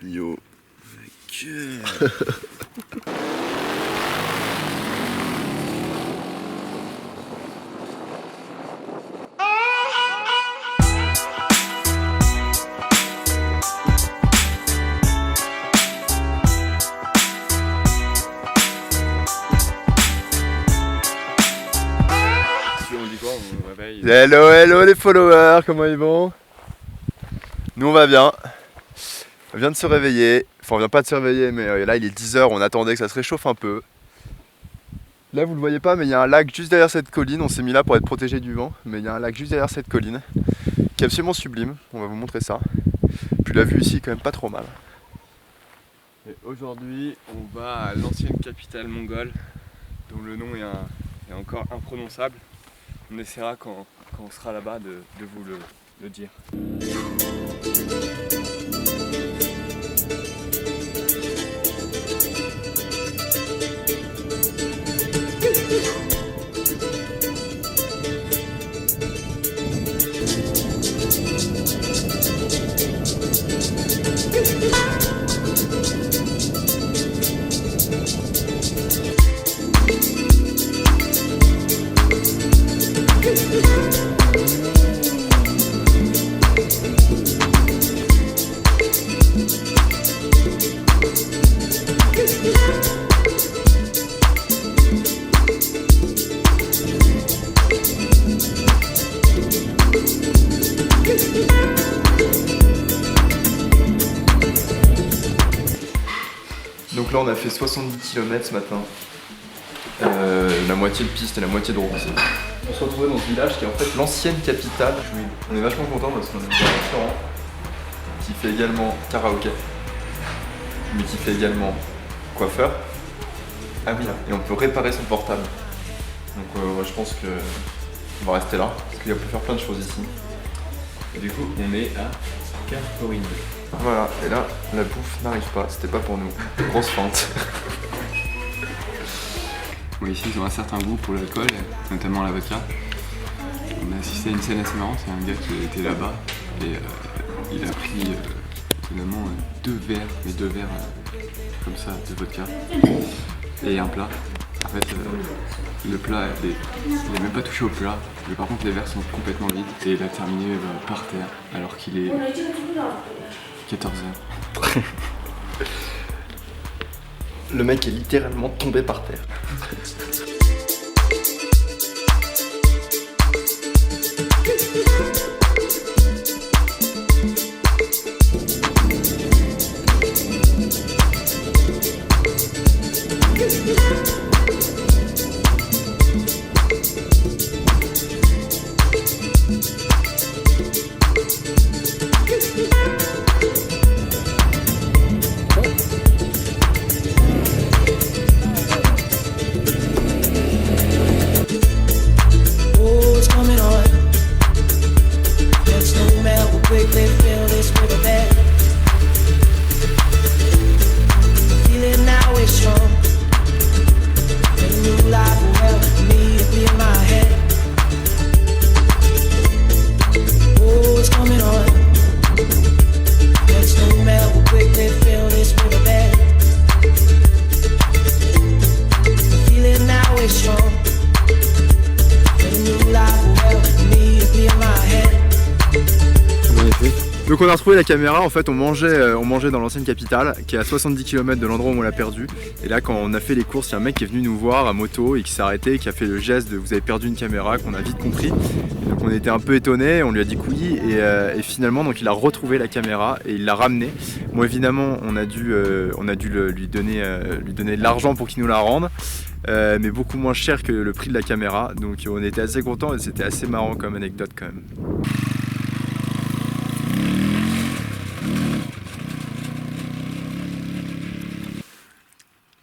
Yo. Hello, hello les followers, comment ils vont? Nous on va bien. On vient de se réveiller. Enfin on vient pas de se réveiller mais là il est 10 h, on attendait que ça se réchauffe un peu. Là vous le voyez pas mais il y a un lac juste derrière cette colline. On s'est mis là pour être protégé du vent. Mais il y a un lac juste derrière cette colline qui est absolument sublime. On va vous montrer ça. Puis la vue ici est quand même pas trop mal. Et aujourd'hui on va à l'ancienne capitale mongole dont le nom est encore imprononçable. On essaiera quand on sera là-bas de vous le dire. Donc là on a fait 70 km ce matin, la moitié de piste et la moitié de route. On se retrouvait dans ce village qui est en fait l'ancienne capitale. On est vachement content parce qu'on est dans un restaurant qui fait également karaoké, mais qui fait également coiffeur. Ah oui là, et on peut réparer son portable. Donc ouais, je pense que on va rester là, parce qu'il peut faire plein de choses ici. Et du coup on est à Carporine. Voilà, et là, la bouffe n'arrive pas, c'était pas pour nous. Grosse feinte. Bon, ici ils ont un certain goût pour l'alcool, notamment la vodka. On a assisté à une scène assez marrante, c'est un gars qui était là-bas et il a pris étonnamment deux verres comme ça de vodka et un plat. En fait, le plat, il n'a même pas touché au plat, mais par contre les verres sont complètement vides et il a terminé par terre alors qu'il est 14 h. Le mec est littéralement tombé par terre. Donc on a retrouvé la caméra, en fait on mangeait dans l'ancienne capitale qui est à 70 km de l'endroit où on l'a perdu. Et là quand on a fait les courses, il y a un mec qui est venu nous voir à moto et qui s'est arrêté, qui a fait le geste de vous avez perdu une caméra, qu'on a vite compris. Et donc on était un peu étonnés, on lui a dit que oui et finalement donc il a retrouvé la caméra et il l'a ramenée. Bon évidemment on a dû lui donner de l'argent pour qu'il nous la rende. Mais beaucoup moins cher que le prix de la caméra, donc on était assez contents et c'était assez marrant comme anecdote quand même.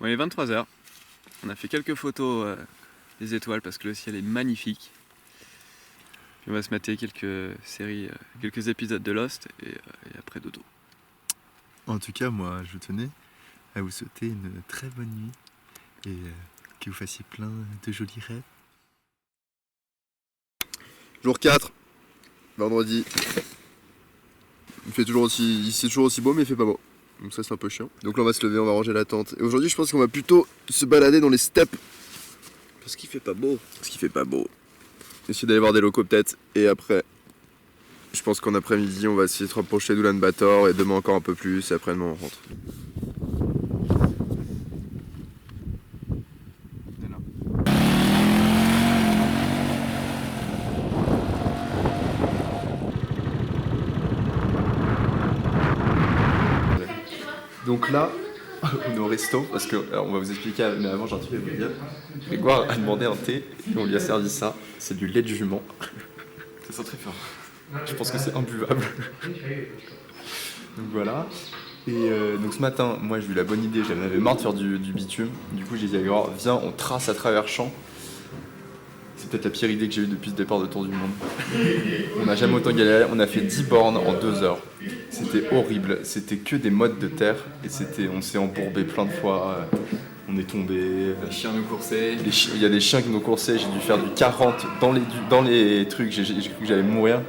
Bon, il est 23 h. On a fait quelques photos des étoiles parce que le ciel est magnifique. Puis on va se mater quelques séries, quelques épisodes de Lost et après dodo. En tout cas, moi, je tenais à vous souhaiter une très bonne nuit et que vous fassiez plein de jolis rêves. Jour 4, vendredi. Il fait toujours aussi beau, mais il fait pas beau. Donc ça c'est un peu chiant. Donc là on va se lever, on va ranger la tente. Et aujourd'hui je pense qu'on va plutôt se balader dans les steppes. Parce qu'il fait pas beau. Essayer d'aller voir des locaux peut-être. Et après, je pense qu'en après-midi on va essayer de se rapprocher d'Oulan-Bator. Et demain encore un peu plus. Et après-demain on rentre. Donc là, on est au resto parce que alors on va vous expliquer, mais avant j'ai un truc à vous dire. Grégoire a demandé un thé et on lui a servi ça. C'est du lait de jument. Ça sent très fort. Je pense que c'est imbuvable. Donc voilà. Et donc ce matin, moi j'ai eu la bonne idée, j'en avais marre de faire du bitume. Du coup j'ai dit à Grégoire, viens on trace à travers champs. C'est peut-être la pire idée que j'ai eue depuis ce départ de Tour du Monde. On n'a jamais autant galéré, on a fait 10 bornes en 2 heures. C'était horrible, c'était que des mottes de terre et on s'est embourbé plein de fois, on est tombé. Les chiens nous coursaient. Il y a des chiens qui nous coursaient, j'ai dû faire du 40 dans les trucs, j'ai cru que j'allais mourir.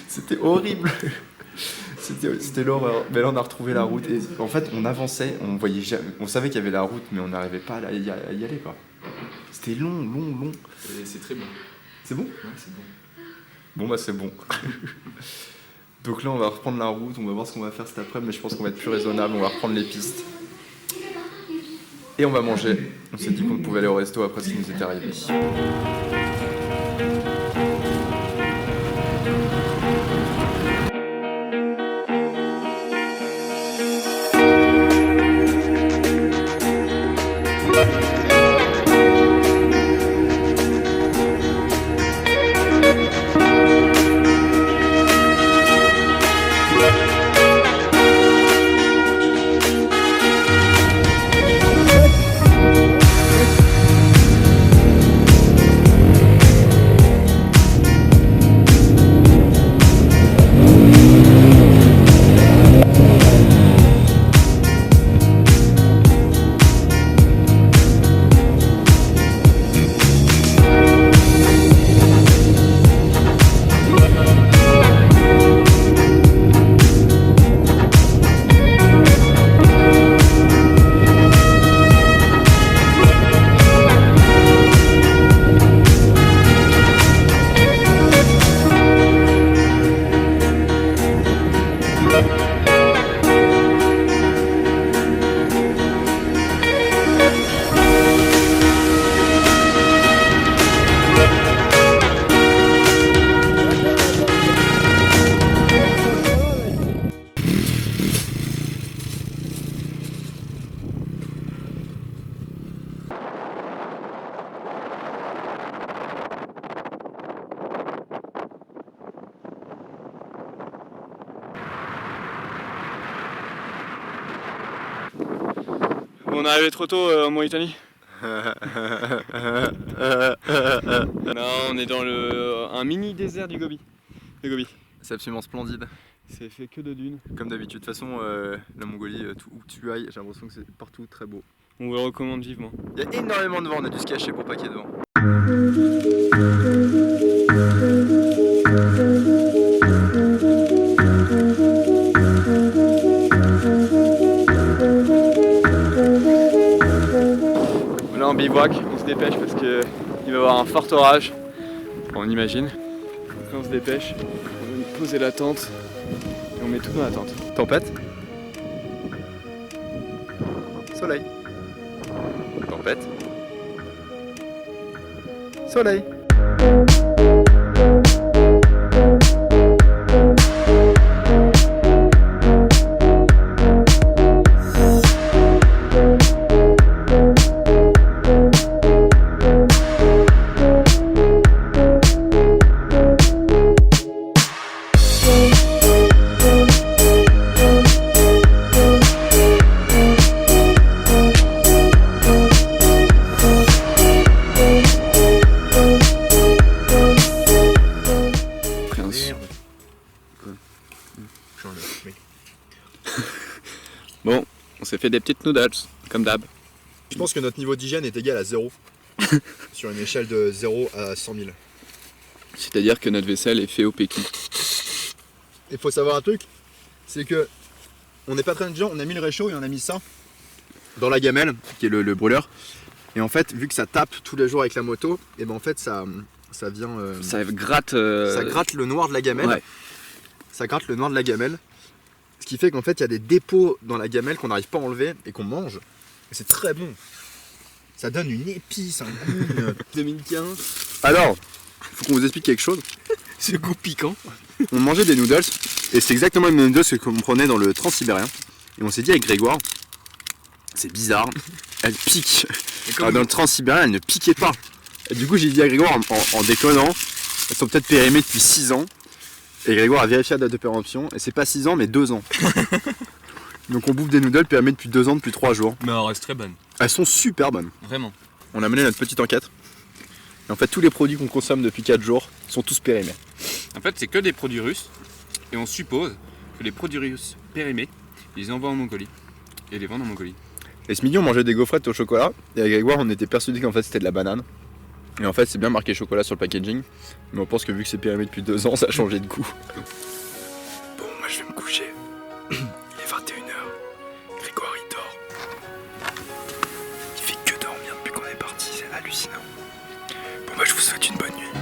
C'était horrible. C'était l'horreur. Mais là on a retrouvé la route et en fait on avançait, on savait qu'il y avait la route mais on n'arrivait pas à y aller quoi. C'était long. Et c'est très bon. C'est bon ? Ouais, c'est bon. Bon bah c'est bon. Donc là on va reprendre la route, on va voir ce qu'on va faire cet après-midi, mais je pense qu'on va être plus raisonnable, on va reprendre les pistes. Et on va manger. On s'est dit qu'on pouvait aller au resto après ce qui nous était arrivé. On est arrivé trop tôt en Mauritanie. Non, on est dans un mini désert du Gobi. C'est absolument splendide. C'est fait que de dunes. Comme d'habitude, de toute façon, la Mongolie, où que tu ailles, j'ai l'impression que c'est partout très beau. On vous le recommande vivement. Il y a énormément de vent, on a dû se cacher pour pas qu'il y ait de vent. Là on bivouac, on se dépêche parce qu'il va y avoir un fort orage. On imagine. Donc là on se dépêche, on va poser la tente et on met tout dans la tente. Tempête. Soleil. Tempête. Soleil. Bon, on s'est fait des petites noodles, comme d'hab. Je pense que notre niveau d'hygiène est égal à 0. Sur une échelle de 0 à 100 000. C'est-à-dire que notre vaisselle est faite au PQ. Il faut savoir un truc, c'est que on n'est pas très intelligent, on a mis le réchaud et on a mis ça dans la gamelle, qui est le brûleur. Et en fait, vu que ça tape tous les jours avec la moto, et ben en fait ça vient. Ça gratte. Ça gratte le noir de la gamelle. Ouais. Ça gratte le noir de la gamelle. Ce qui fait qu'en fait il y a des dépôts dans la gamelle qu'on n'arrive pas à enlever et qu'on mange. Et c'est très bon. Ça donne une épice, un goût. 2015. Alors, faut qu'on vous explique quelque chose. Ce goût piquant. On mangeait des noodles, et c'est exactement les mêmes noodles qu'on prenait dans le Transsibérien. Et on s'est dit avec Grégoire, c'est bizarre, elle pique. Alors, dans le Transsibérien, elle ne piquait pas. Et du coup, j'ai dit à Grégoire en déconnant, elles sont peut-être périmées depuis 6 ans. Et Grégoire a vérifié la date de péremption, et c'est pas 6 ans, mais 2 ans. Donc on bouffe des noodles périmées depuis 2 ans, depuis 3 jours. Mais elle reste très bonne. Elles sont super bonnes. Vraiment. On a mené notre petite enquête. Et en fait, tous les produits qu'on consomme depuis 4 jours sont tous périmés. En fait, c'est que des produits russes. Et on suppose que les produits russes périmés, ils les envoient en Mongolie. Et les vendent en Mongolie. Et ce midi, on mangeait des gaufrettes au chocolat. Et avec Grégoire, on était persuadé qu'en fait, c'était de la banane. Et en fait, c'est bien marqué chocolat sur le packaging. Mais on pense que vu que c'est périmé depuis 2 ans, ça a changé de goût. Bon, moi, je vais me coucher. Il est 21h. Grégoire, il dort. Il fait que dormir depuis qu'on est parti. C'est hallucinant. Bon, bah, je vous souhaite une bonne nuit.